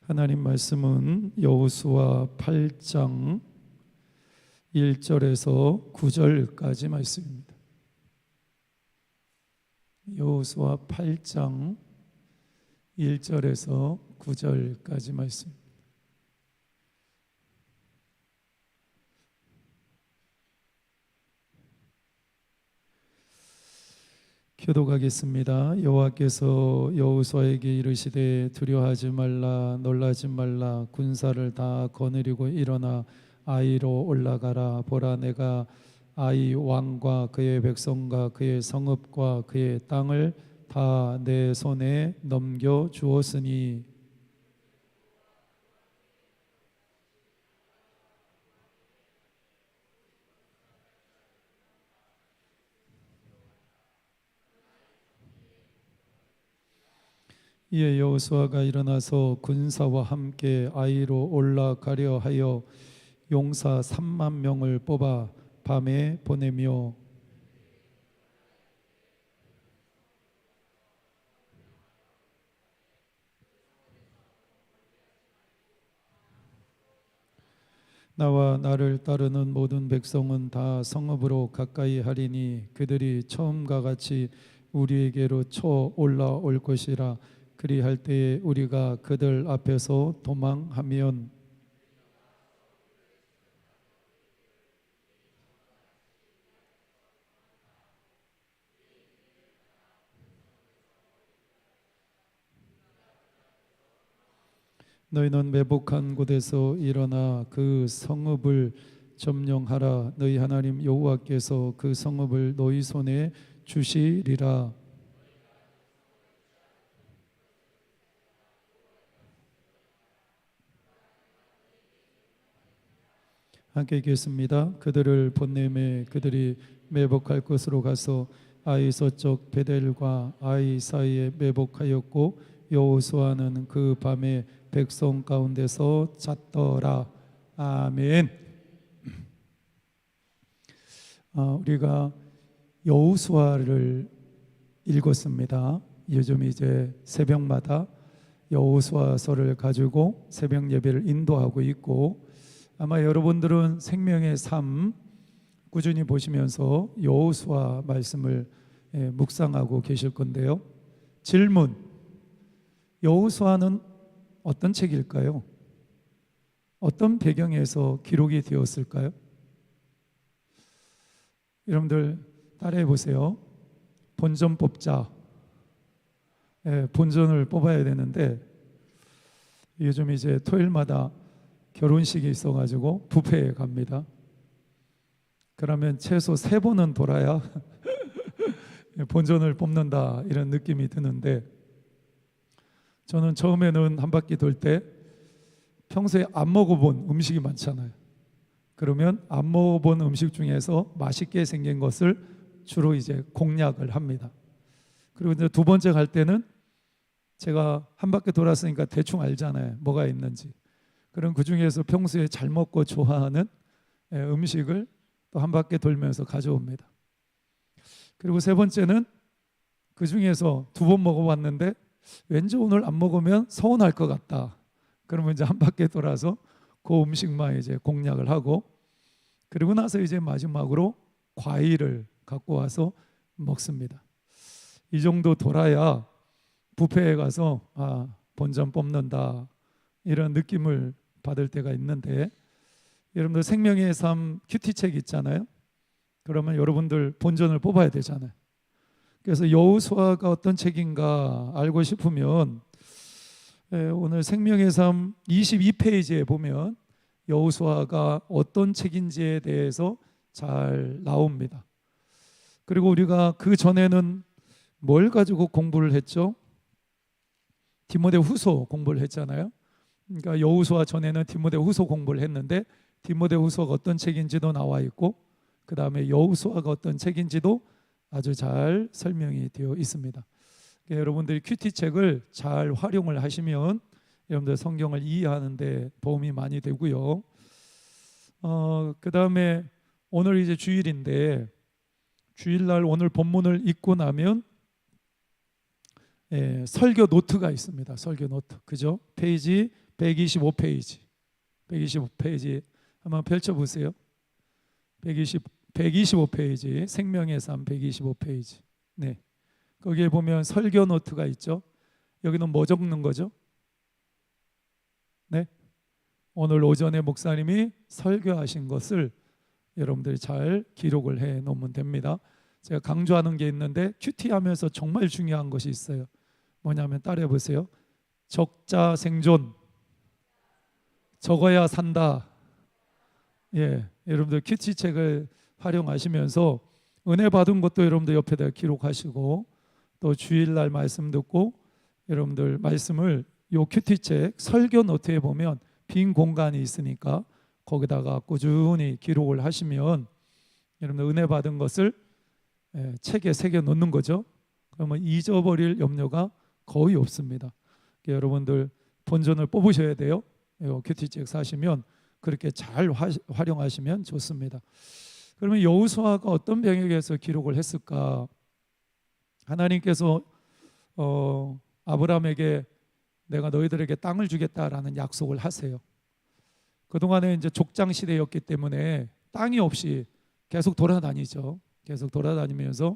하나님 말씀은 여호수아 8장 1절에서 9절까지 말씀입니다. 여호수아 8장 1절에서 9절까지 말씀입니다. 교독하겠습니다. 여호와께서 여호수아에게 이르시되 두려워하지 말라, 놀라지 말라. 군사를 다 거느리고 일어나 아이로 올라가라. 보라, 내가 아이 왕과 그의 백성과 그의 성읍과 그의 땅을 다 내 손에 넘겨 주었으니 이에 여호수아가 일어나서 군사와 함께 아이로 올라가려 하여 용사 3만 명을 뽑아 밤에 보내며 나와 나를 따르는 모든 백성은 다 성읍으로 가까이 하리니 그들이 처음과 같이 우리에게로 쳐 올라올 것이라. 그리할 때에 우리가 그들 앞에서 도망하면 너희는 매복한 곳에서 일어나 그 성읍을 점령하라. 너희 하나님 여호와께서 그 성읍을 너희 손에 주시리라. 함께 읽겠습니다. 그들을 보내매 그들이 매복할 곳으로 가서 아이 서쪽 베델과 아이 사이에 매복하였고 여호수아는 그 밤에 백성 가운데서 잤더라. 아멘. 우리가 여호수아를 읽었습니다. 요즘 이제 새벽마다 여호수아서를 가지고 새벽 예배를 인도하고 있고, 아마 여러분들은 생명의 삶 꾸준히 보시면서 여호수아 말씀을 묵상하고 계실 건데요. 질문: 여호수아는 어떤 책일까요? 어떤 배경에서 기록이 되었을까요? 여러분들 따라해 보세요. 본전 뽑자. 본전을 뽑아야 되는데 요즘 이제 토요일마다 결혼식이 있어가지고 뷔페에 갑니다. 그러면 최소 3번은 돌아야 본전을 뽑는다 이런 느낌이 드는데, 저는 처음에는 한 바퀴 돌 때 평소에 안 먹어본 음식이 많잖아요. 그러면 안 먹어본 음식 중에서 맛있게 생긴 것을 주로 이제 공략을 합니다. 그리고 이제 두 번째 갈 때는 제가 한 바퀴 돌았으니까 대충 알잖아요, 뭐가 있는지. 그럼 그 중에서 평소에 잘 먹고 좋아하는 음식을 또 한 바퀴 돌면서 가져옵니다. 그리고 세 번째는 그 중에서 2번 먹어봤는데 왠지 오늘 안 먹으면 서운할 것 같다. 그러면 이제 한 바퀴 돌아서 그 음식만 이제 공략을 하고, 그리고 나서 이제 마지막으로 과일을 갖고 와서 먹습니다. 이 정도 돌아야 뷔페에 가서 본전 뽑는다 이런 느낌을 받을 때가 있는데, 여러분들 생명의 삶 큐티책 있잖아요. 그러면 여러분들 본전을 뽑아야 되잖아요. 그래서 여호수아가 어떤 책인가 알고 싶으면 오늘 생명의 삶 22페이지에 보면 여호수아가 어떤 책인지에 대해서 잘 나옵니다. 그리고 우리가 그 전에는 뭘 가지고 공부를 했죠? 디모데후서 공부를 했잖아요. 그러니까 여호수아 전에는 디모데후서 공부를 했는데 디모데후서가 어떤 책인지도 나와 있고, 그 다음에 여호수아가 어떤 책인지도 아주 잘 설명이 되어 있습니다. 그러니까 여러분들이 큐티책을 잘 활용을 하시면 여러분들 성경을 이해하는 데 도움이 많이 되고요. 그 다음에 오늘 이제 주일인데 주일날 오늘 본문을 읽고 나면 설교 노트가 있습니다. 설교 노트. 그죠? 페이지 125페이지. 125페이지 한번 펼쳐 보세요. 125페이지. 생명의 삶 125페이지. 네. 거기에 보면 설교 노트가 있죠. 여기는 뭐 적는 거죠? 네. 오늘 오전에 목사님이 설교하신 것을 여러분들이 잘 기록을 해 놓으면 됩니다. 제가 강조하는 게 있는데 큐티하면서 정말 중요한 것이 있어요. 뭐냐면 따라해 보세요. 적자 생존. 적어야 산다. 여러분들 큐티 책을 활용하시면서 은혜 받은 것도 여러분들 옆에다 기록하시고, 또 주일날 말씀 듣고 여러분들 말씀을 요 큐티책 설교 노트에 보면 빈 공간이 있으니까 거기다가 꾸준히 기록을 하시면 여러분들 은혜 받은 것을 책에 새겨 놓는 거죠. 그러면 잊어버릴 염려가 거의 없습니다. 여러분들 본전을 뽑으셔야 돼요. 요 큐티책 사시면 그렇게 잘 활용하시면 좋습니다. 그러면 여호수아가 어떤 병역에서 기록을 했을까? 하나님께서 아브라함에게 내가 너희들에게 땅을 주겠다라는 약속을 하세요. 그동안에 이제 족장 시대였기 때문에 땅이 없이 계속 돌아다니죠. 계속 돌아다니면서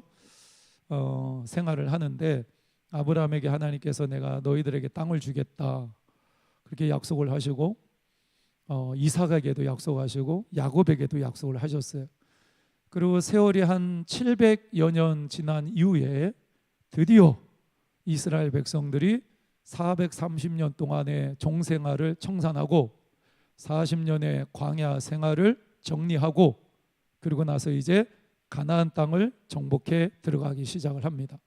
생활을 하는데, 아브라함에게 하나님께서 내가 너희들에게 땅을 주겠다 그렇게 약속을 하시고, 이삭에게도 약속하시고 야곱에게도 약속을 하셨어요. 그리고 세월이 한 700여 년 지난 이후에 드디어 이스라엘 백성들이 430년 동안의 종생활을 청산하고 40년의 광야 생활을 정리하고, 그리고 나서 이제 가나안 땅을 정복해 들어가기 시작을 합니다.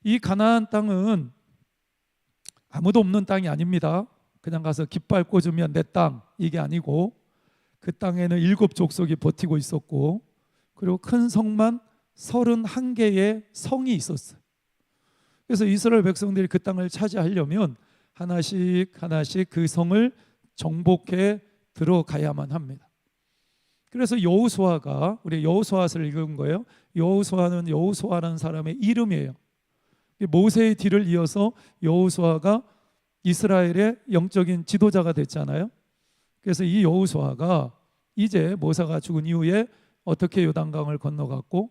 이 가나안 땅은 아무도 없는 땅이 아닙니다. 그냥 가서 깃발 꽂으면 내 땅, 이게 아니고 그 땅에는 7 족속이 버티고 있었고, 그리고 큰 성만 31개의 성이 있었어요. 그래서 이스라엘 백성들이 그 땅을 차지하려면 하나씩 하나씩 그 성을 정복해 들어가야만 합니다. 그래서 여호수아가, 우리 여호수아서를 읽은 거예요. 여호수아는 여호수아라는 사람의 이름이에요. 모세의 뒤를 이어서 여호수아가 이스라엘의 영적인 지도자가 됐잖아요. 그래서 이 여호수아가 이제 모세가 죽은 이후에 어떻게 요단강을 건너갔고,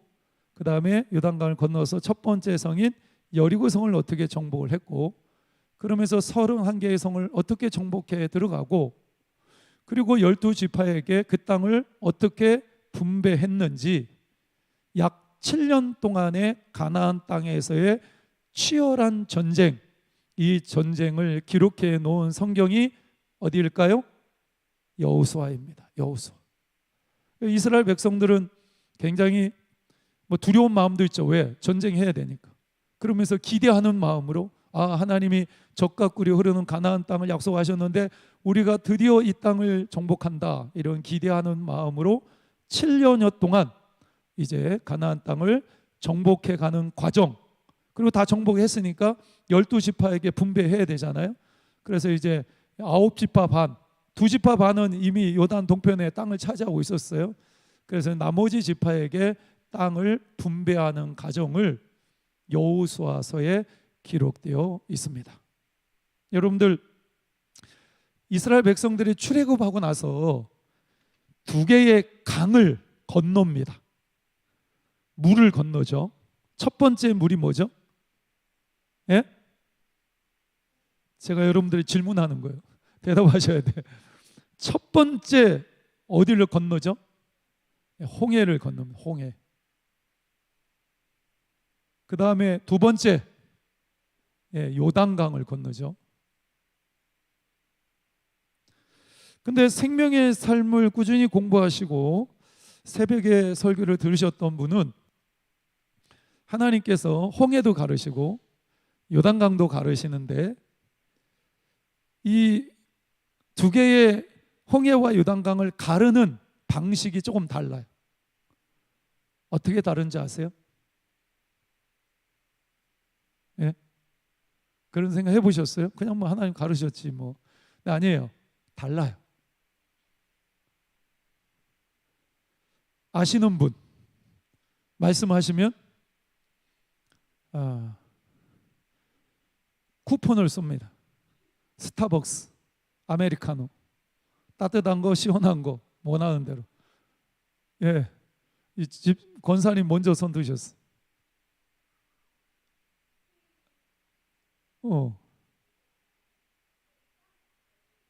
그 다음에 요단강을 건너서 첫 번째 성인 여리고성을 어떻게 정복을 했고, 그러면서 31개의 성을 어떻게 정복해 들어가고, 그리고 12지파에게 그 땅을 어떻게 분배했는지 약 7년 동안의 가나안 땅에서의 치열한 전쟁, 이 전쟁을 기록해 놓은 성경이 어디일까요? 여호수아입니다. 여호수아. 이스라엘 백성들은 굉장히 두려운 마음도 있죠. 왜? 전쟁해야 되니까. 그러면서 기대하는 마음으로, 하나님이 적과 꿀이 흐르는 가나안 땅을 약속하셨는데 우리가 드디어 이 땅을 정복한다, 이런 기대하는 마음으로 7년여 동안 이제 가나안 땅을 정복해 가는 과정, 그리고 다 정복했으니까 12지파에게 분배해야 되잖아요. 그래서 이제 9지파 반, 2지파 반은 이미 요단 동편에 땅을 차지하고 있었어요. 그래서 나머지 지파에게 땅을 분배하는 과정을 여호수아서에 기록되어 있습니다. 여러분들, 이스라엘 백성들이 출애굽하고 나서 2개의 강을 건넙니다. 물을 건너죠. 첫 번째 물이 뭐죠? 예? 제가 여러분들이 질문하는 거예요. 대답하셔야 돼. 첫 번째 어디를 건너죠? 홍해를 건넙니다. 홍해. 그 다음에 두 번째 요단강을 건너죠. 근데 생명의 삶을 꾸준히 공부하시고 새벽에 설교를 들으셨던 분은 하나님께서 홍해도 가르시고 요단강도 가르시는데 이 2개의 홍해와 요단강을 가르는 방식이 조금 달라요. 어떻게 다른지 아세요? 예? 그런 생각 해보셨어요? 그냥 하나님 가르셨지 뭐. 근데 아니에요. 달라요. 아시는 분 말씀하시면 쿠폰을 쏩니다. 스타벅스, 아메리카노, 따뜻한 거, 시원한 거, 원하는 대로. 예, 이 집 권사님 먼저 손 드셨어.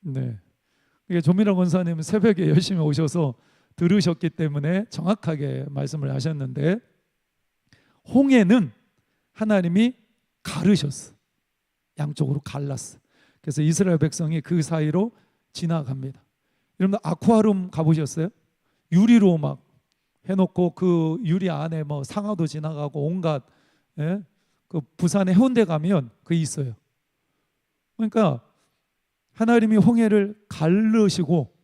네. 이게 조미라 권사님은 새벽에 열심히 오셔서 들으셨기 때문에 정확하게 말씀을 하셨는데, 홍해는 하나님이 가르셨어. 양쪽으로 갈랐어. 그래서 이스라엘 백성이 그 사이로 지나갑니다. 여러분들 아쿠아리움 가보셨어요? 유리로 막 해놓고 그 유리 안에 뭐 상어도 지나가고 온갖, 예? 그 부산의 해운대 가면 그게 있어요. 그러니까 하나님이 홍해를 가르시고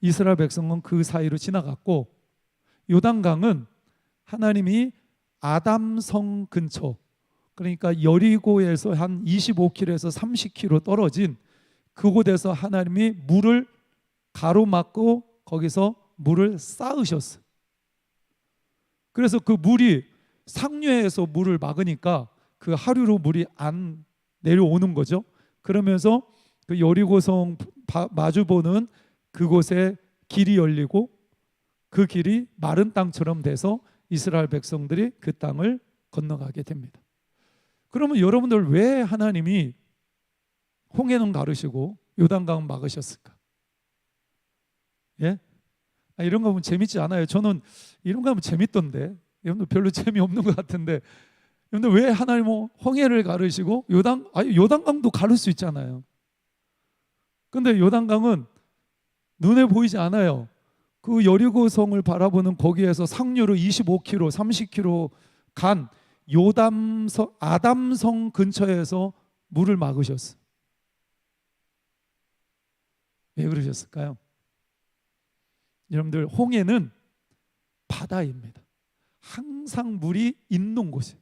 이스라엘 백성은 그 사이로 지나갔고, 요단강은 하나님이 아담성 근처, 그러니까 여리고에서 한 25km에서 30km 떨어진 그곳에서 하나님이 물을 가로막고 거기서 물을 쌓으셨어요. 그래서 그 물이 상류에서 물을 막으니까 그 하류로 물이 안 내려오는 거죠. 그러면서 그 여리고성 마주보는 그곳에 길이 열리고 그 길이 마른 땅처럼 돼서 이스라엘 백성들이 그 땅을 건너가게 됩니다. 그러면 여러분들 왜 하나님이 홍해는 가르시고 요단강 막으셨을까? 예? 이런 거 보면 재밌지 않아요? 저는 이런 거 하면 재밌던데, 여러분들 별로 재미없는 것 같은데, 여러분들 왜 하나님은 홍해를 가르시고 요단강도 가를 수 있잖아요. 근데 요단강은 눈에 보이지 않아요. 그 여리고성을 바라보는 거기에서 상류로 25km, 30km 간 아담성 근처에서 물을 막으셨어요. 왜 그러셨을까요? 여러분들, 홍해는 바다입니다. 항상 물이 있는 곳이에요.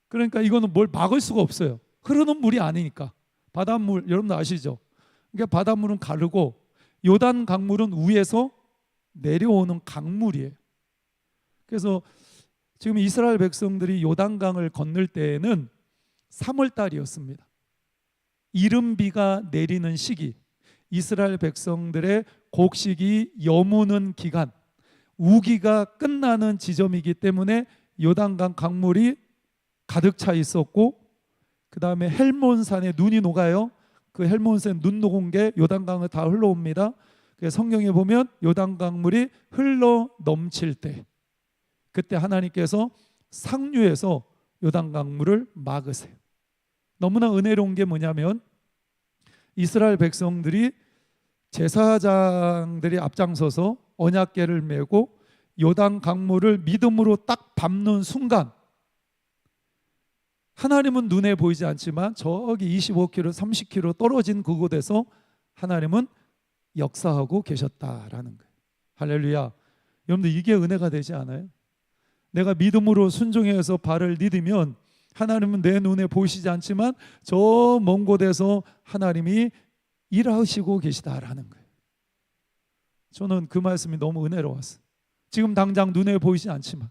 그러니까 이거는 뭘 막을 수가 없어요. 흐르는 물이 아니니까. 바닷물 여러분들 아시죠? 그러니까 바닷물은 가르고 요단 강물은 위에서 내려오는 강물이에요. 그래서 지금 이스라엘 백성들이 요단강을 건널 때에는 3월 달이었습니다. 이른비가 내리는 시기, 이스라엘 백성들의 곡식이 여무는 기간, 우기가 끝나는 지점이기 때문에 요단강 강물이 가득 차 있었고, 그 다음에 헬몬산에 눈이 녹아요. 그 헬몬산 눈 녹은 게 요단강을 다 흘러옵니다. 성경에 보면 요단강물이 흘러 넘칠 때, 그때 하나님께서 상류에서 요단강물을 막으세요. 너무나 은혜로운 게 뭐냐면, 이스라엘 백성들이 제사장들이 앞장서서 언약궤를 메고 요단강물을 믿음으로 딱 밟는 순간, 하나님은 눈에 보이지 않지만 저기 25km, 30km 떨어진 그곳에서 하나님은 역사하고 계셨다라는 거예요. 할렐루야. 여러분들, 이게 은혜가 되지 않아요? 내가 믿음으로 순종해서 발을 디디면 하나님은 내 눈에 보이시지 않지만 저 먼 곳에서 하나님이 일하시고 계시다라는 거예요. 저는 그 말씀이 너무 은혜로웠어요. 지금 당장 눈에 보이지 않지만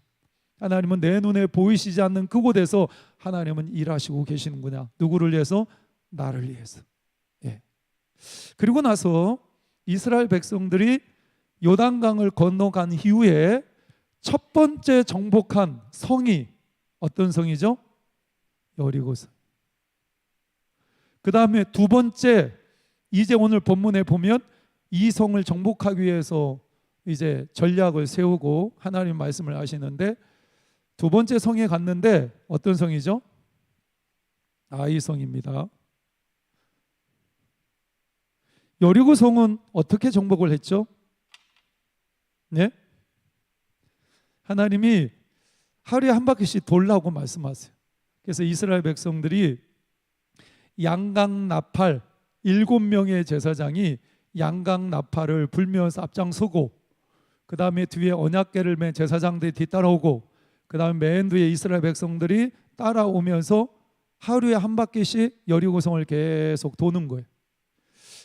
하나님은 내 눈에 보이시지 않는 그곳에서 하나님은 일하시고 계시는구나. 누구를 위해서? 나를 위해서. 예. 그리고 나서 이스라엘 백성들이 요단강을 건너간 이후에 첫 번째 정복한 성이 어떤 성이죠? 여리고성. 그 다음에 두 번째, 이제 오늘 본문에 보면 이 성을 정복하기 위해서 이제 전략을 세우고 하나님 말씀을 하시는데, 두 번째 성에 갔는데 어떤 성이죠? 아이 성입니다. 여리고 성은 어떻게 정복을 했죠? 네? 하나님이 하루에 한 바퀴씩 돌라고 말씀하세요. 그래서 이스라엘 백성들이 양강 나팔 7명의 제사장이 양강 나팔을 불면서 앞장서고, 그 다음에 뒤에 언약궤를 맨 제사장들이 뒤따라오고, 그 다음에 맨 뒤에 이스라엘 백성들이 따라오면서 하루에 한 바퀴씩 여리고성을 계속 도는 거예요.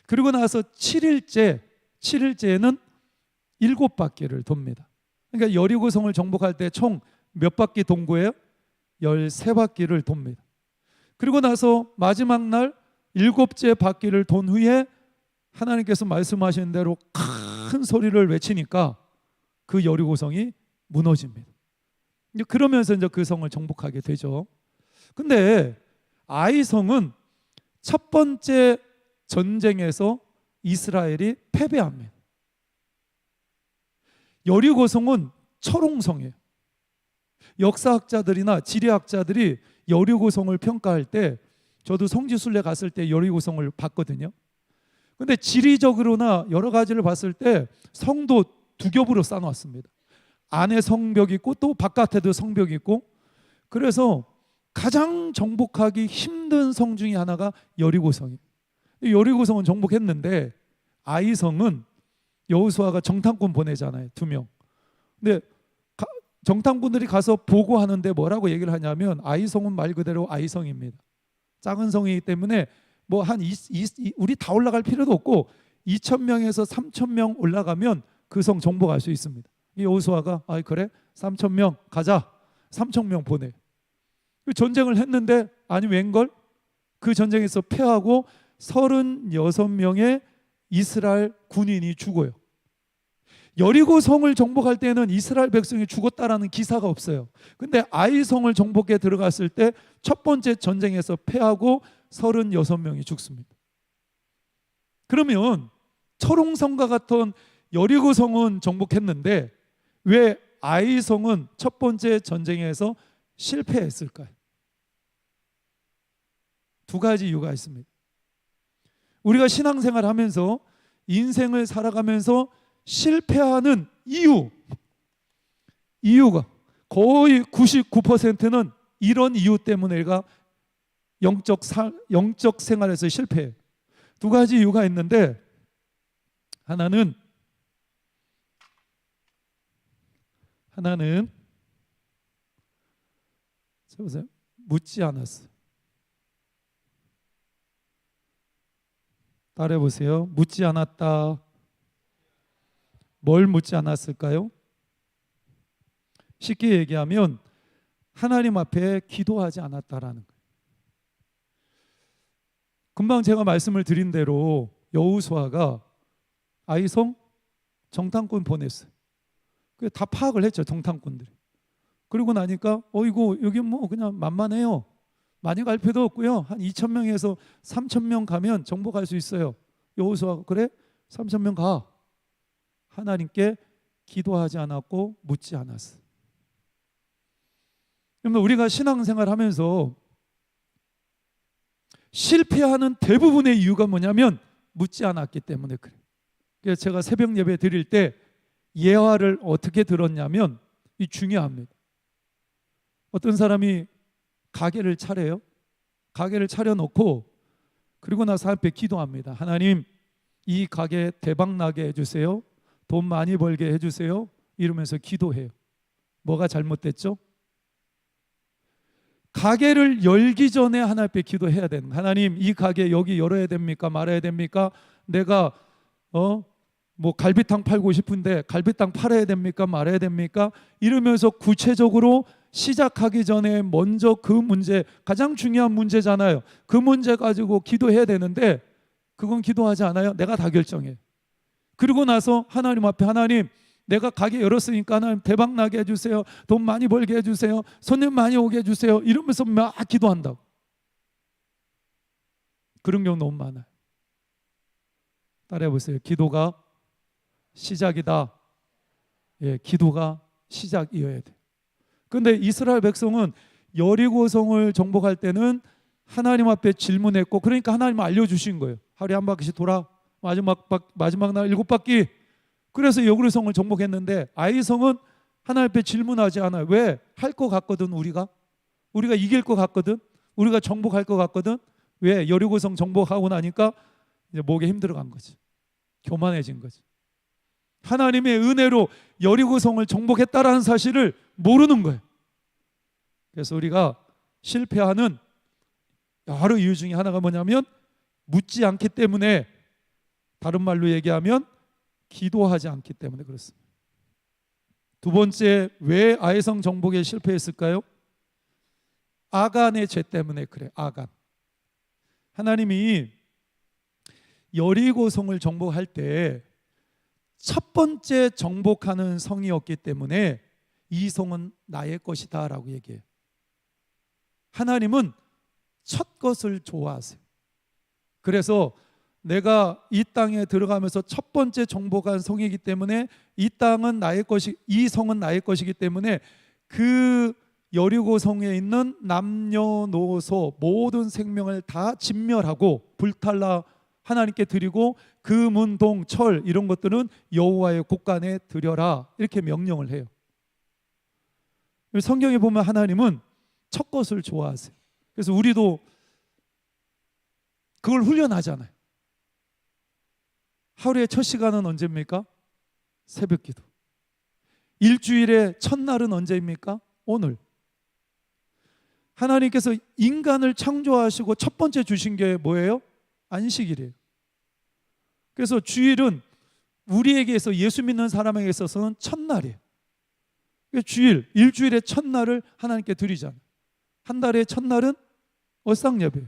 그리고 나서 7일째에는 7바퀴를 돕니다. 그러니까 여리고성을 정복할 때 총 몇 바퀴 돈 거예요? 13바퀴를 돕니다. 그리고 나서 마지막 날 일곱째 바퀴를 돈 후에 하나님께서 말씀하신 대로 큰 소리를 외치니까 그 여리고성이 무너집니다. 그러면서 이제 그 성을 정복하게 되죠. 근데 아이성은 첫 번째 전쟁에서 이스라엘이 패배합니다. 여리고성은 철옹성이에요. 역사학자들이나 지리학자들이 여리고성을 평가할 때, 저도 성지순례 갔을 때 여리고성을 봤거든요. 근데 지리적으로나 여러 가지를 봤을 때 성도 두 겹으로 쌓아놨습니다. 안에 성벽이 있고 또 바깥에도 성벽이 있고, 그래서 가장 정복하기 힘든 성 중에 하나가 여리고성이에요. 여리고성은 정복했는데 아이성은 여호수아가 정탐꾼 보내잖아요, 2명. 근데 정탐꾼들이 가서 보고하는데 뭐라고 얘기를 하냐면, 아이성은 말 그대로 아이성입니다. 작은 성이기 때문에 뭐 우리 다 올라갈 필요도 없고 2,000명에서 3,000명 올라가면 그 성 정복할 수 있습니다. 이 여호수아가 그래 3,000명 가자, 3,000명 보내. 전쟁을 했는데 아니 웬걸, 그 전쟁에서 패하고 36명의 이스라엘 군인이 죽어요. 여리고 성을 정복할 때는 이스라엘 백성이 죽었다라는 기사가 없어요. 근데 아이성을 정복해 들어갔을 때 첫 번째 전쟁에서 패하고 36명이 죽습니다. 그러면 철옹성과 같은 여리고성은 정복했는데 왜 아이성은 첫 번째 전쟁에서 실패했을까요? 두 가지 이유가 있습니다. 우리가 신앙생활을 하면서, 인생을 살아가면서 실패하는 이유가 거의 99%는 이런 이유 때문에 우리가 영적 생활에서 실패해요. 두 가지 이유가 있는데, 하나는 보세요. 묻지 않았어요. 따라해 보세요. 묻지 않았다. 뭘 묻지 않았을까요? 쉽게 얘기하면 하나님 앞에 기도하지 않았다라는 거예요. 금방 제가 말씀을 드린 대로 여호수아가 아이성 정탐꾼 보냈어요. 다 파악을 했죠, 정탐꾼들이. 그리고 나니까 이거 여기 뭐 그냥 만만해요. 많이 갈 필요도 없고요. 한 2,000명에서 3,000명 가면 정복할 수 있어요. 여호수아가 그래? 3,000명 가. 하나님께 기도하지 않았고 묻지 않았어요. 그러면 우리가 신앙생활 하면서 실패하는 대부분의 이유가 뭐냐면 묻지 않았기 때문에 그래요. 그래서 제가 새벽 예배 드릴 때 예화를 어떻게 들었냐면, 이 중요합니다. 어떤 사람이 가게를 차려요. 가게를 차려놓고 그리고 나서 앞에 기도합니다. 하나님, 이 가게 대박 나게 해주세요. 돈 많이 벌게 해주세요. 이러면서 기도해요. 뭐가 잘못됐죠? 가게를 열기 전에 하나님 앞에 기도해야 되는, 하나님 이 가게 여기 열어야 됩니까? 말아야 됩니까? 내가 뭐 갈비탕 팔고 싶은데 갈비탕 팔아야 됩니까? 말아야 됩니까? 이러면서 구체적으로 시작하기 전에 먼저 그 문제, 가장 중요한 문제잖아요. 그 문제 가지고 기도해야 되는데 그건 기도하지 않아요. 내가 다 결정해. 그리고 나서 하나님 앞에, 하나님 내가 가게 열었으니까 하나님 대박 나게 해주세요. 돈 많이 벌게 해주세요. 손님 많이 오게 해주세요. 이러면서 막 기도한다고. 그런 경우 너무 많아요. 따라해 보세요. 기도가 시작이다. 예, 기도가 시작이어야 돼. 그런데 이스라엘 백성은 여리고성을 정복할 때는 하나님 앞에 질문했고, 그러니까 하나님 알려주신 거예요. 하루에 한 바퀴씩 돌아. 마지막 날 7바퀴. 그래서 여리고성을 정복했는데 아이성은 하나님 앞에 질문하지 않아요. 왜? 할 것 같거든. 우리가 이길 것 같거든. 우리가 정복할 것 같거든. 왜? 여리고성 정복하고 나니까 이제 목에 힘들어간 거지. 교만해진 거지. 하나님의 은혜로 여리고성을 정복했다라는 사실을 모르는 거예요. 그래서 우리가 실패하는 여러 이유 중에 하나가 뭐냐면 묻지 않기 때문에, 다른 말로 얘기하면 기도하지 않기 때문에 그렇습니다. 두 번째, 왜 아이성 정복에 실패했을까요? 아간의 죄 때문에 그래. 아간. 하나님이 여리고성을 정복할 때 첫 번째 정복하는 성이었기 때문에 이 성은 나의 것이다 라고 얘기해요. 하나님은 첫 것을 좋아하세요. 그래서 내가 이 땅에 들어가면서 첫 번째 정복한 성이기 때문에 이 땅은 나의 것이, 이 성은 나의 것이기 때문에 그 여리고 성에 있는 남녀노소 모든 생명을 다 진멸하고 불탈라 하나님께 드리고 그 문, 동, 철 이런 것들은 여호와의 곳간에 드려라 이렇게 명령을 해요. 성경에 보면 하나님은 첫 것을 좋아하세요. 그래서 우리도 그걸 훈련하잖아요. 하루의 첫 시간은 언제입니까? 새벽기도. 일주일의 첫날은 언제입니까? 오늘. 하나님께서 인간을 창조하시고 첫 번째 주신 게 뭐예요? 안식일이에요. 그래서 주일은 우리에게 있어 예수 믿는 사람에게 있어서는 첫날이에요. 주일, 일주일의 첫날을 하나님께 드리잖아요. 한 달의 첫날은 어상 예배예요.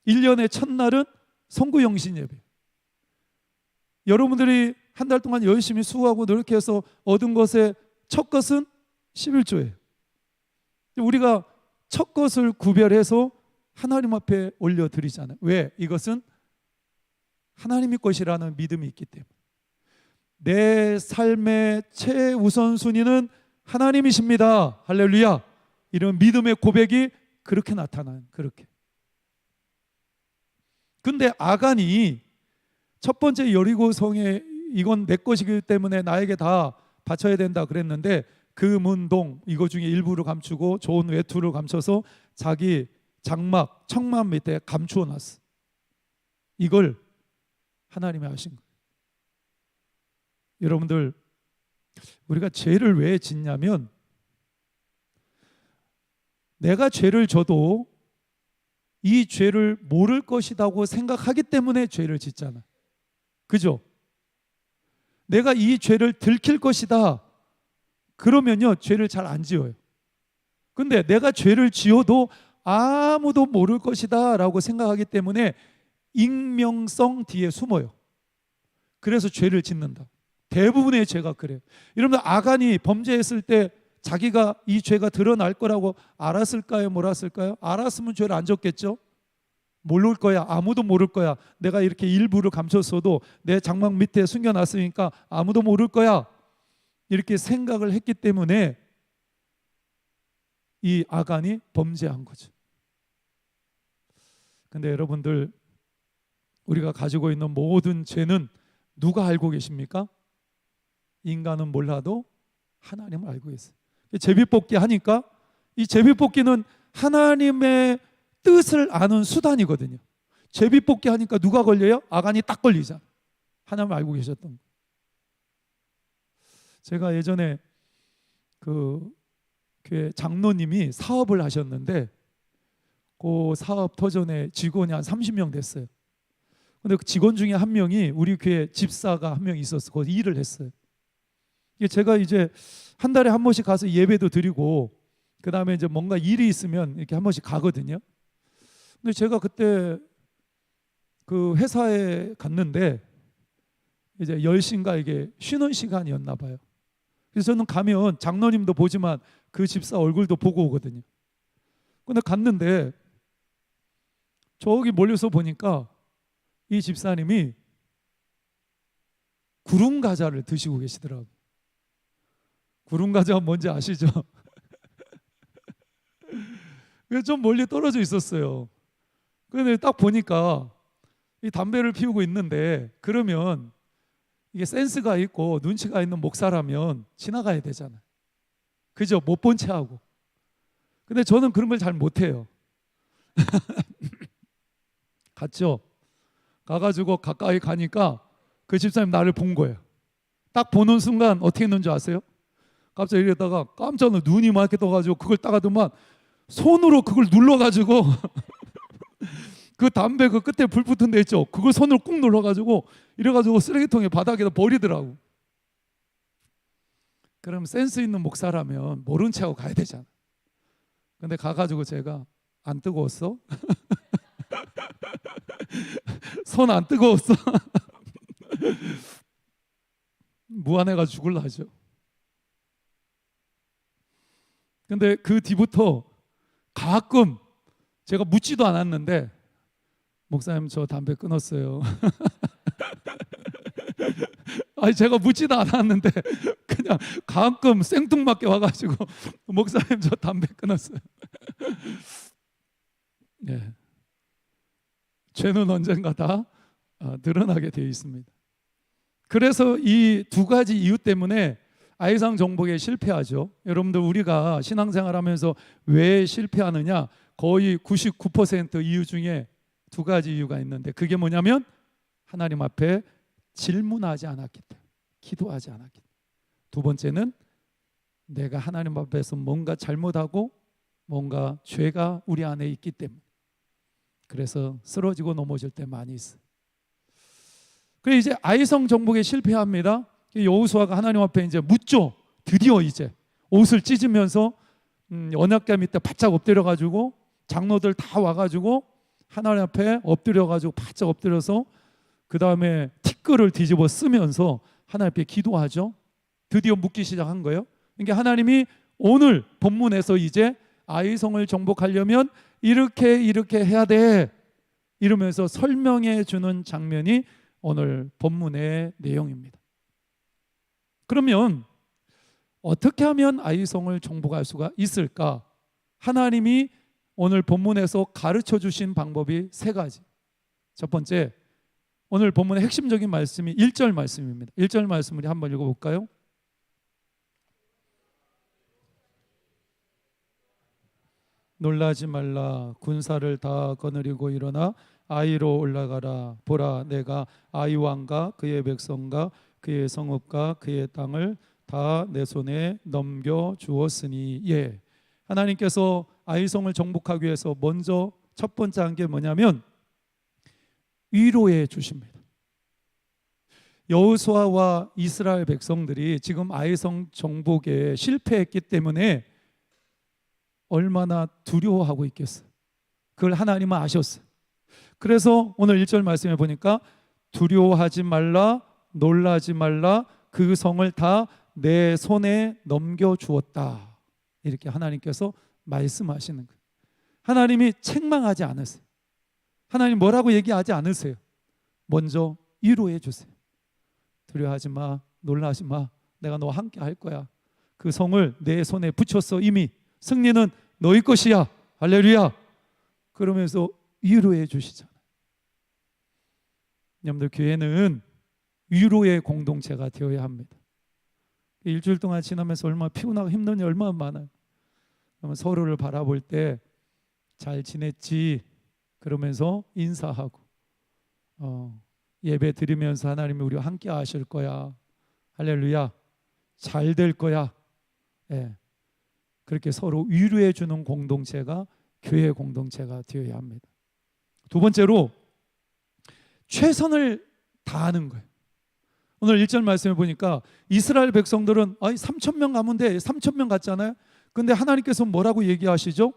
1년의 첫날은 성구영신 예배예요. 여러분들이 한 달 동안 열심히 수고하고 노력해서 얻은 것의 첫 것은 11조예요. 우리가 첫 것을 구별해서 하나님 앞에 올려드리잖아요. 왜? 이것은 하나님의 것이라는 믿음이 있기 때문에. 내 삶의 최우선순위는 하나님이십니다. 할렐루야. 이런 믿음의 고백이 그렇게 나타나요. 그렇게. 근데 아간이 첫 번째 여리고 성에 이건 내 것이기 때문에 나에게 다 바쳐야 된다 그랬는데 그 문동 이거 중에 일부를 감추고 좋은 외투를 감춰서 자기 장막 청막 밑에 감추어 놨어. 이걸 하나님이 하신 거예요. 여러분들, 우리가 죄를 왜 짓냐면 내가 죄를 져도 이 죄를 모를 것이라고 생각하기 때문에 죄를 짓잖아. 그죠? 내가 이 죄를 들킬 것이다 그러면요 죄를 잘 안 지어요. 근데 내가 죄를 지어도 아무도 모를 것이다 라고 생각하기 때문에 익명성 뒤에 숨어요. 그래서 죄를 짓는다. 대부분의 죄가 그래요. 여러분들, 아간이 범죄했을 때 자기가 이 죄가 드러날 거라고 알았을까요? 몰랐을까요? 알았으면 죄를 안 졌겠죠? 모를 거야. 아무도 모를 거야. 내가 이렇게 일부를 감췄어도 내 장막 밑에 숨겨놨으니까 아무도 모를 거야. 이렇게 생각을 했기 때문에 이 아간이 범죄한 거죠. 근데 여러분들, 우리가 가지고 있는 모든 죄는 누가 알고 계십니까? 인간은 몰라도 하나님은 알고 있어요. 제비뽑기 하니까 이 제비뽑기는 하나님의 뜻을 아는 수단이거든요. 제비뽑기 하니까 누가 걸려요? 아간이 딱 걸리잖아. 하나님 알고 계셨던 거예요. 제가 예전에 그 교회 장로님이 사업을 하셨는데 그 사업 터전에 직원이 한 30명 됐어요. 근데 그 직원 중에 한 명이 우리 교회 집사가 한 명 있었어. 거기 일을 했어요. 제가 이제 한 달에 한 번씩 가서 예배도 드리고 그 다음에 이제 뭔가 일이 있으면 이렇게 한 번씩 가거든요. 근데 제가 그때 그 회사에 갔는데 이제 10시인가 이게 쉬는 시간이었나 봐요. 그래서 저는 가면 장로님도 보지만 그 집사 얼굴도 보고 오거든요. 근데 갔는데 저기 멀리서 보니까 이 집사님이 구름 과자를 드시고 계시더라고요. 구름 과자가 뭔지 아시죠? 그래서 좀 멀리 떨어져 있었어요. 근데 딱 보니까 이 담배를 피우고 있는데, 그러면 이게 센스가 있고 눈치가 있는 목사라면 지나가야 되잖아요. 그죠? 못 본 채 하고. 근데 저는 그런 걸 잘 못해요. 갔죠? 가가지고 가까이 가니까 그 집사님 나를 본 거예요. 딱 보는 순간 어떻게 했는지 아세요? 갑자기 이러다가 깜짝 놀라 눈이 막 이렇게 떠가지고 그걸 따가더만 손으로 그걸 눌러가지고 그 담배 그 끝에 불 붙은 데 있죠? 그걸 손으로 꾹 눌러가지고 이래가지고 쓰레기통에 바닥에다 버리더라고. 그럼 센스 있는 목사라면 모른 체 하고 가야 되잖아. 근데 가가지고 제가 안 뜨거웠어? 손 안 뜨거웠어? 무안해가 죽을라 하죠. 근데 그 뒤부터 가끔 제가 묻지도 않았는데 목사님 저 담배 끊었어요. 아니 제가 묻지도 않았는데 그냥 가끔 생뚱맞게 와가지고 목사님 저 담배 끊었어요. 예. 죄는 언젠가 다 드러나게 되어 있습니다. 그래서 이 두 가지 이유 때문에 아이상 정복에 실패하죠. 여러분들 우리가 신앙생활하면서 왜 실패하느냐? 거의 99% 이유 중에 두 가지 이유가 있는데 그게 뭐냐면 하나님 앞에 질문하지 않았기 때문에, 기도하지 않았기 때문에. 두 번째는 내가 하나님 앞에서 뭔가 잘못하고 뭔가 죄가 우리 안에 있기 때문에 그래서 쓰러지고 넘어질 때 많이 있어요. 그래서 이제 아이성 정복에 실패합니다. 여호수아가 하나님 앞에 이제 묻죠. 드디어 이제 옷을 찢으면서 언약궤 밑에 바짝 엎드려가지고 장로들 다 와가지고 하나님 앞에 엎드려가지고 바짝 엎드려서 그 다음에 티끌을 뒤집어 쓰면서 하나님 앞에 기도하죠. 드디어 묻기 시작한 거예요. 그러니까 하나님이 오늘 본문에서 이제 아이성을 정복하려면 이렇게 해야 돼 이러면서 설명해 주는 장면이 오늘 본문의 내용입니다. 그러면 어떻게 하면 아이성을 정복할 수가 있을까? 하나님이 오늘 본문에서 가르쳐 주신 방법이 세 가지. 첫 번째, 오늘 본문의 핵심적인 말씀이 1절 말씀입니다. 1절 말씀 우리 한번 읽어볼까요? 놀라지 말라. 군사를 다 거느리고 일어나 아이로 올라가라. 보라, 내가 아이 왕과 그의 백성과 그의 성읍과 그의 땅을 다 내 손에 넘겨 주었으니. 예, 하나님께서 아이성을 정복하기 위해서 먼저 첫 번째 한 게 뭐냐면 위로해 주십니다. 여호수아와 이스라엘 백성들이 지금 아이성 정복에 실패했기 때문에 얼마나 두려워하고 있겠어요. 그걸 하나님은 아셨어요. 그래서 오늘 1절 말씀에 보니까 두려워하지 말라, 놀라지 말라, 그 성을 다 내 손에 넘겨주었다. 이렇게 하나님께서 말씀하시는 거예요. 하나님이 책망하지 않으세요. 하나님 뭐라고 얘기하지 않으세요. 먼저 위로해 주세요. 두려워하지 마, 놀라지 마, 내가 너와 함께 할 거야. 그 성을 내 손에 붙였어. 이미 승리는 너희 것이야. 할렐루야. 그러면서 위로해 주시잖아요. 여러분들 교회는 위로의 공동체가 되어야 합니다. 일주일 동안 지나면서 얼마나 피곤하고 힘든 일 얼마나 많아요. 그러면 서로를 바라볼 때 잘 지냈지 그러면서 인사하고 예배 드리면서 하나님이 우리와 함께 하실 거야. 할렐루야. 잘 될 거야. 예. 그렇게 서로 위로해 주는 공동체가 교회 공동체가 되어야 합니다. 두 번째로 최선을 다하는 거예요. 오늘 1절 말씀해 보니까 이스라엘 백성들은 3,000명 가면 돼. 3,000명 갔잖아요. 근데 하나님께서 뭐라고 얘기하시죠?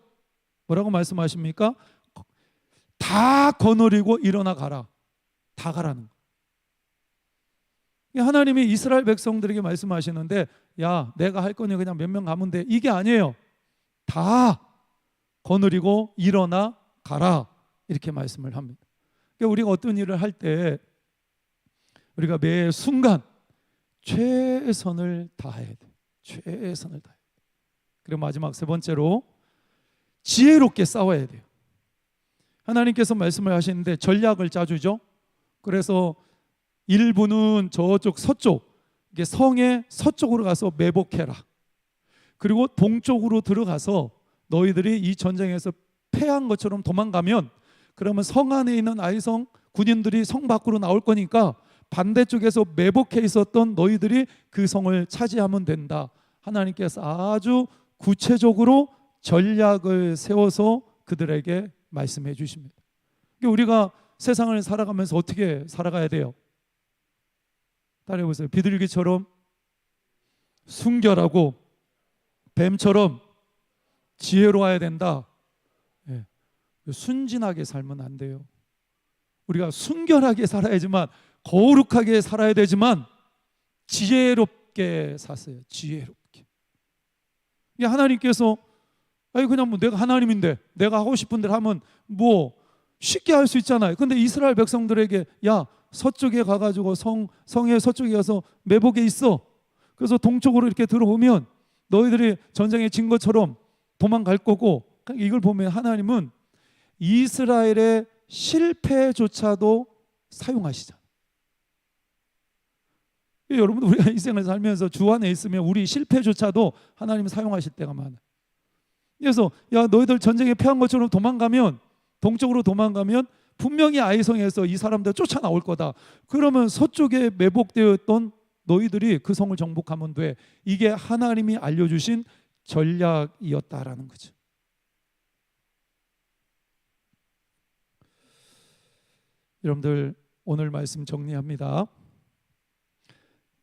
뭐라고 말씀하십니까? 다 거느리고 일어나 가라. 다 가라는 거예요. 하나님이 이스라엘 백성들에게 말씀하시는데 야, 내가 할 거니 그냥 몇 명 가면 돼. 이게 아니에요. 다 거느리고 일어나 가라. 이렇게 말씀을 합니다. 그러니까 우리가 어떤 일을 할 때 우리가 매 순간 최선을 다해야 돼. 최선을 다해야 돼. 그리고 마지막 세 번째로 지혜롭게 싸워야 돼요. 하나님께서 말씀을 하시는데 전략을 짜주죠. 그래서 일부는 저쪽 서쪽 성의 서쪽으로 가서 매복해라. 그리고 동쪽으로 들어가서 너희들이 이 전쟁에서 패한 것처럼 도망가면 그러면 성 안에 있는 아이성 군인들이 성 밖으로 나올 거니까 반대쪽에서 매복해 있었던 너희들이 그 성을 차지하면 된다. 하나님께서 아주 구체적으로 전략을 세워서 그들에게 말씀해 주십니다. 우리가 세상을 살아가면서 어떻게 살아가야 돼요? 따라해 보세요. 비둘기처럼 순결하고 뱀처럼 지혜로워야 된다. 예. 순진하게 살면 안 돼요. 우리가 순결하게 살아야지만, 거룩하게 살아야 되지만 지혜롭게 사세요. 지혜롭게. 이게 하나님께서 그냥 뭐 내가 하나님인데 내가 하고 싶은 대로 하면 뭐 쉽게 할 수 있잖아요. 근데 이스라엘 백성들에게 야, 서쪽에 가가지고 성의 서쪽에 가서 매복에 있어. 그래서 동쪽으로 이렇게 들어오면 너희들이 전쟁에 진 것처럼 도망갈 거고. 이걸 보면 하나님은 이스라엘의 실패조차도 사용하시잖아요. 여러분, 우리가 인생을 살면서 주 안에 있으면 우리 실패조차도 하나님 사용하실 때가 많아요. 그래서 야, 너희들 전쟁에 패한 것처럼 도망가면, 동쪽으로 도망가면 분명히 아이성에서 이 사람들 쫓아나올 거다. 그러면 서쪽에 매복되었던 너희들이 그 성을 정복하면 돼. 이게 하나님이 알려주신 전략이었다라는 거죠. 여러분들, 오늘 말씀 정리합니다.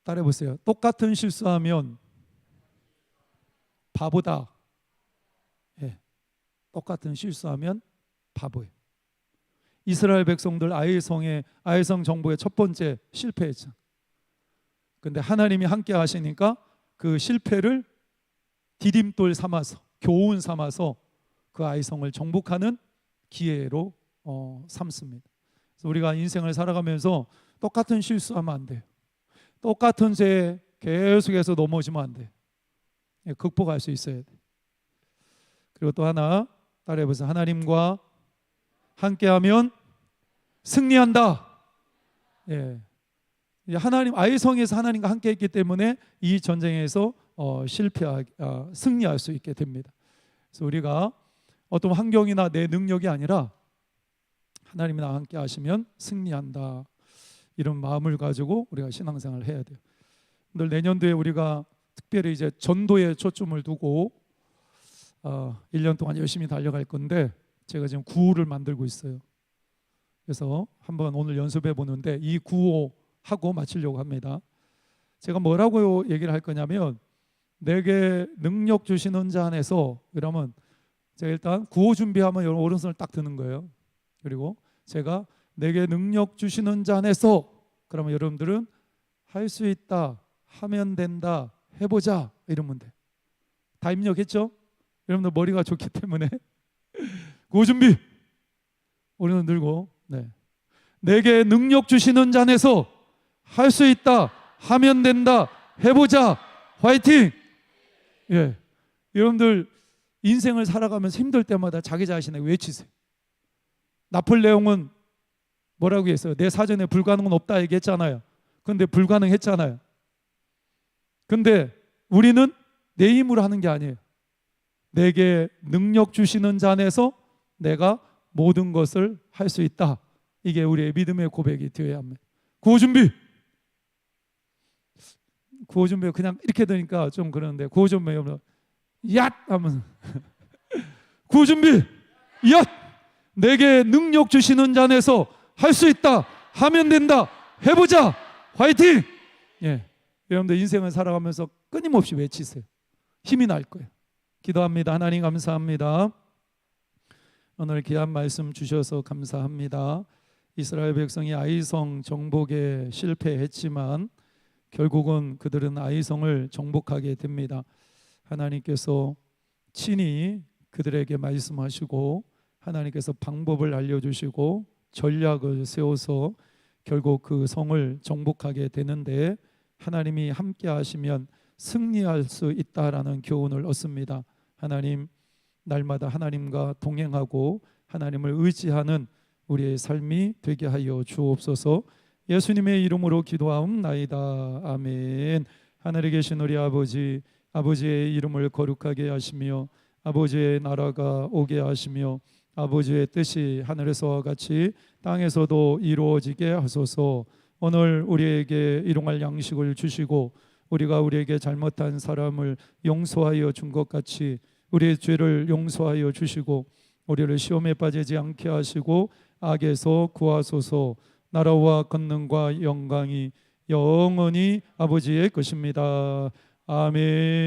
따라해보세요. 똑같은 실수하면 바보다. 예, 똑같은 실수하면 바보예요. 이스라엘 백성들 아이성 정복의 첫 번째 실패했죠. 근데 하나님이 함께 하시니까 그 실패를 디딤돌 삼아서, 교훈 삼아서 그 아이성을 정복하는 기회로 삼습니다. 그래서 우리가 인생을 살아가면서 똑같은 실수하면 안 돼요. 똑같은 죄에 계속해서 넘어지면 안 돼요. 극복할 수 있어야 돼요. 그리고 또 하나 따라해보세요. 하나님과 함께하면 승리한다. 예. 하나님, 아이성에서 하나님과 함께했기 때문에 이 전쟁에서 승리할 수 있게 됩니다. 그래서 우리가 어떤 환경이나 내 능력이 아니라 하나님이 나와 함께 하시면 승리한다. 이런 마음을 가지고 우리가 신앙생활을 해야 돼요. 오늘 내년도에 우리가 특별히 이제 전도에 초점을 두고 1년 동안 열심히 달려갈 건데, 제가 지금 구호를 만들고 있어요. 그래서 한번 오늘 연습해 보는데 이 구호 하고 마치려고 합니다. 제가 뭐라고 얘기를 할 거냐면, 내게 능력 주시는 자 안에서, 그러면 제가 일단 구호 준비하면 여러분 오른손을 딱 드는 거예요. 그리고 제가 내게 능력 주시는 자 안에서, 그러면 여러분들은 할 수 있다, 하면 된다, 해보자 이러면 돼. 다 입력했죠? 여러분들 머리가 좋기 때문에 구호 준비. 오른손 들고, 네. 내게 능력 주시는 자 안에서 할 수 있다, 하면 된다, 해보자, 화이팅. 예, 여러분들 인생을 살아가면서 힘들 때마다 자기 자신에게 외치세요. 나폴레옹은 뭐라고 했어요? 내 사전에 불가능은 없다 얘기했잖아요. 근데 불가능했잖아요. 근데 우리는 내 힘으로 하는 게 아니에요. 내게 능력 주시는 자 안에서 내가 모든 것을 할 수 있다. 이게 우리의 믿음의 고백이 되어야 합니다. 구호 준비. 구호 준비 그냥 이렇게 되니까 좀 그러는데, 구호 준비 여러분 얏 하면 구호 준비 얏. 내게 능력 주시는 자 안에서 할 수 있다, 하면 된다, 해보자, 화이팅. 예, 여러분들 인생을 살아가면서 끊임없이 외치세요. 힘이 날 거예요. 기도합니다. 하나님 감사합니다. 오늘 귀한 말씀 주셔서 감사합니다. 이스라엘 백성이 아이성 정복에 실패했지만 결국은 그들은 아이성을 정복하게 됩니다. 하나님께서 친히 그들에게 말씀하시고, 하나님께서 방법을 알려주시고 전략을 세워서 결국 그 성을 정복하게 되는데, 하나님이 함께 하시면 승리할 수 있다라는 교훈을 얻습니다. 하나님, 날마다 하나님과 동행하고 하나님을 의지하는 우리의 삶이 되게 하여 주옵소서. 예수님의 이름으로 기도하옵나이다. 아멘. 하늘에 계신 우리 아버지, 아버지의 이름을 거룩하게 하시며 아버지의 나라가 오게 하시며 아버지의 뜻이 하늘에서와 같이 땅에서도 이루어지게 하소서. 오늘 우리에게 일용할 양식을 주시고 우리가 우리에게 잘못한 사람을 용서하여 준 것 같이 우리의 죄를 용서하여 주시고 우리를 시험에 빠지지 않게 하시고 악에서 구하소서. 나라와 권능과 영광이 영원히 아버지의 것입니다. 아멘.